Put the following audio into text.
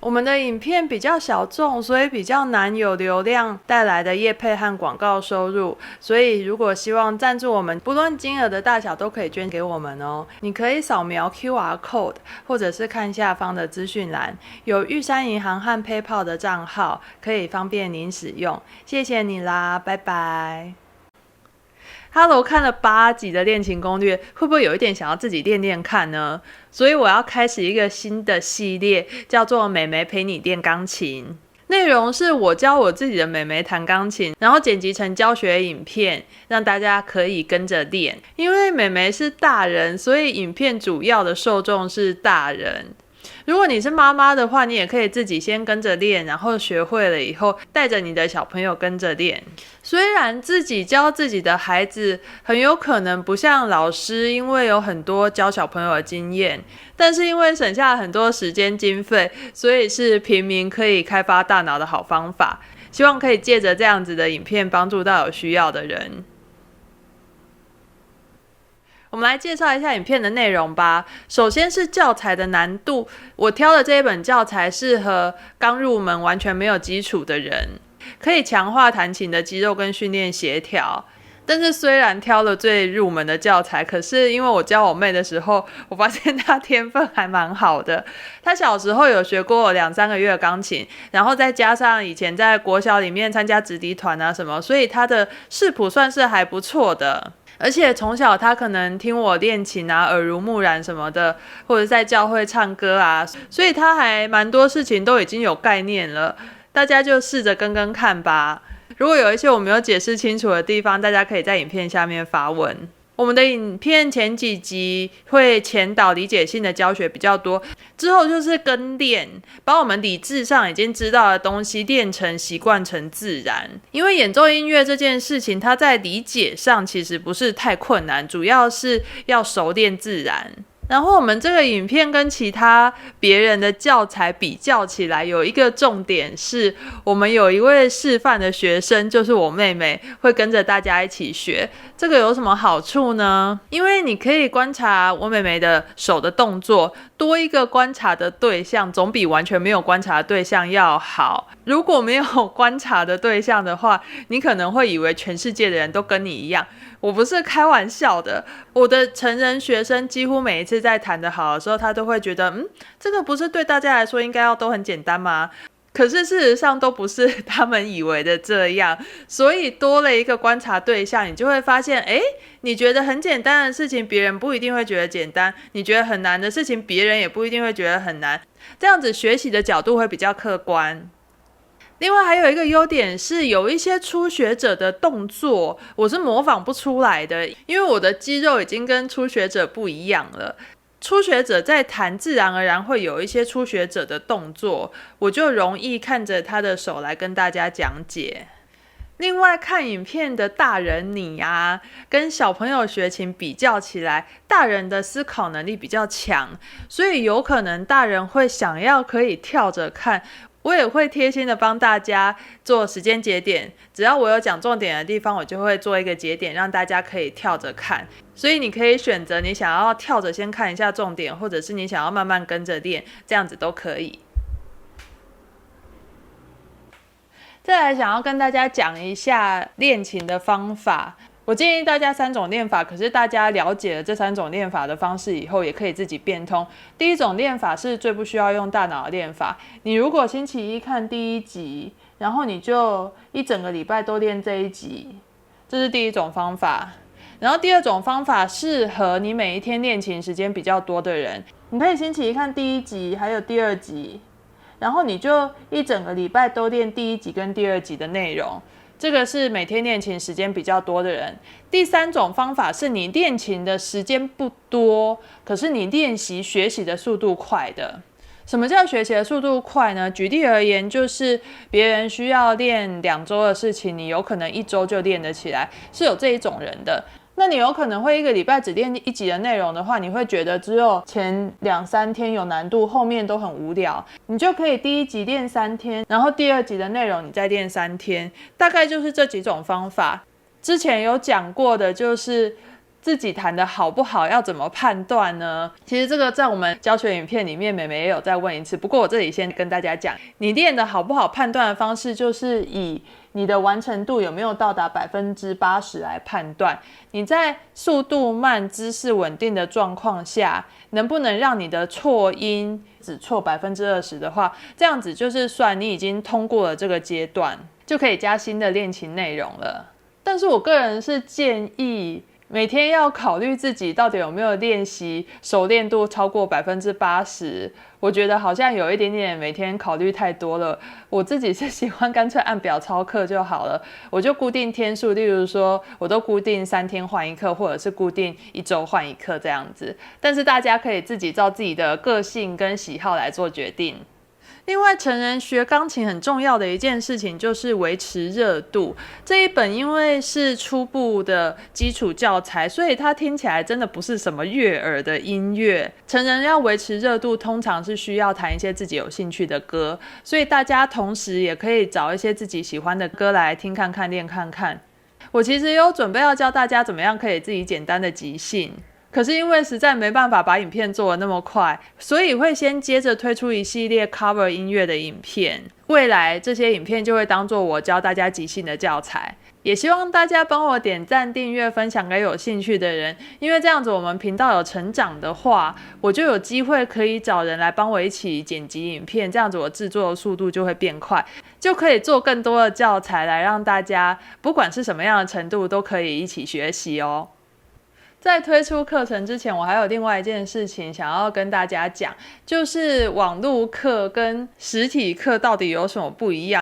我们的影片比较小众，所以比较难有流量带来的业配和广告收入，所以如果希望赞助我们，不论金额的大小都可以捐给我们哦。你可以扫描 QR code， 或者是看下方的资讯栏，有玉山银行和 PayPal 的账号，可以方便您使用。谢谢你啦，拜拜。Hello， 看了8集的恋情攻略，会不会有一点想要自己练练看呢？所以我要开始一个新的系列，叫做妹妹陪你练钢琴。内容是我教我自己的妹妹弹钢琴，然后剪辑成教学影片，让大家可以跟着练。因为妹妹是大人，所以影片主要的受众是大人。如果你是妈妈的话，你也可以自己先跟着练，然后学会了以后带着你的小朋友跟着练。虽然自己教自己的孩子很有可能不像老师，因为有很多教小朋友的经验，但是因为省下了很多时间经费，所以是平民可以开发大脑的好方法。希望可以借着这样子的影片帮助到有需要的人。我们来介绍一下影片的内容吧。首先是教材的难度，我挑的这一本教材适合刚入门完全没有基础的人，可以强化弹琴的肌肉跟训练协调。但是虽然挑了最入门的教材，可是因为我教我妹的时候，我发现她天分还蛮好的。她小时候有学过2-3个月的钢琴，然后再加上以前在国小里面参加直笛团啊什么，所以她的视谱算是还不错的。而且从小他可能听我练琴啊，耳濡目染什么的，或者在教会唱歌啊，所以他还蛮多事情都已经有概念了。大家就试着跟看吧。如果有一些我没有解释清楚的地方，大家可以在影片下面发问。我们的影片前几集会前导理解性的教学比较多，之后就是跟练，把我们理智上已经知道的东西练成习惯成自然。因为演奏音乐这件事情，它在理解上其实不是太困难，主要是要熟练自然。然后我们这个影片跟其他别人的教材比较起来，有一个重点是，我们有一位示范的学生，就是我妹妹，会跟着大家一起学。这个有什么好处呢？因为你可以观察我妹妹的手的动作，多一个观察的对象，总比完全没有观察的对象要好。如果没有观察的对象的话，你可能会以为全世界的人都跟你一样。我不是开玩笑的，我的成人学生几乎每一次在弹得好的时候，他都会觉得这个不是对大家来说应该要都很简单吗？可是事实上都不是他们以为的这样，所以多了一个观察对象，你就会发现你觉得很简单的事情，别人不一定会觉得简单，你觉得很难的事情，别人也不一定会觉得很难，这样子学习的角度会比较客观。另外还有一个优点是，有一些初学者的动作我是模仿不出来的，因为我的肌肉已经跟初学者不一样了。初学者在弹自然而然会有一些初学者的动作，我就容易看着他的手来跟大家讲解。另外看影片的大人你啊，跟小朋友学琴比较起来，大人的思考能力比较强，所以有可能大人会想要可以跳着看。我也会贴心的帮大家做时间节点，只要我有讲重点的地方，我就会做一个节点，让大家可以跳着看。所以你可以选择你想要跳着先看一下重点，或者是你想要慢慢跟着练，这样子都可以。再来想要跟大家讲一下练琴的方法。我建议大家3种练法，可是大家了解了这3种练法的方式以后，也可以自己变通。第一种练法是最不需要用大脑的练法，你如果星期一看第1集，然后你就一整个礼拜都练这一集，这是第一种方法。然后第二种方法适合你每一天练琴时间比较多的人，你可以星期一看第1集，还有第2集，然后你就一整个礼拜都练第1集跟第2集的内容。这个是每天练琴时间比较多的人。第3种方法是你练琴的时间不多，可是你练习学习的速度快的。什么叫学习的速度快呢？举例而言，就是别人需要练2周的事情，你有可能1周就练得起来，是有这一种人的。那你有可能会1个礼拜只练1集的内容的话，你会觉得只有前2-3天有难度，后面都很无聊。你就可以第1集练3天，然后第2集的内容你再练3天，大概就是这几种方法。之前有讲过的就是自己弹的好不好要怎么判断呢？其实这个在我们教学影片里面美美也有再问一次，不过我这里先跟大家讲，你练的好不好判断的方式就是以你的完成度有没有到达80%来判断。你在速度慢、姿势稳定的状况下，能不能让你的错音只错20%的话，这样子就是算你已经通过了这个阶段，就可以加新的练琴内容了。但是我个人是建议每天要考虑自己到底有没有练习熟练度超过80%，我觉得好像有一点点每天考虑太多了。我自己是喜欢干脆按表操课就好了，我就固定天数，例如说我都固定3天换一课，或者是固定1周换一课这样子。但是大家可以自己照自己的个性跟喜好来做决定。另外，成人学钢琴很重要的一件事情就是维持热度。这一本因为是初步的基础教材，所以它听起来真的不是什么悦耳的音乐。成人要维持热度，通常是需要弹一些自己有兴趣的歌，所以大家同时也可以找一些自己喜欢的歌来听看看、练看看。我其实有准备要教大家怎么样可以自己简单的即兴。可是因为实在没办法把影片做得那么快，所以会先接着推出一系列 cover 音乐的影片。未来这些影片就会当作我教大家即兴的教材。也希望大家帮我点赞、订阅、分享给有兴趣的人，因为这样子我们频道有成长的话，我就有机会可以找人来帮我一起剪辑影片，这样子我制作的速度就会变快，就可以做更多的教材来让大家不管是什么样的程度都可以一起学习哦。在推出课程之前，我还有另外一件事情想要跟大家讲，就是网络课跟实体课到底有什么不一样。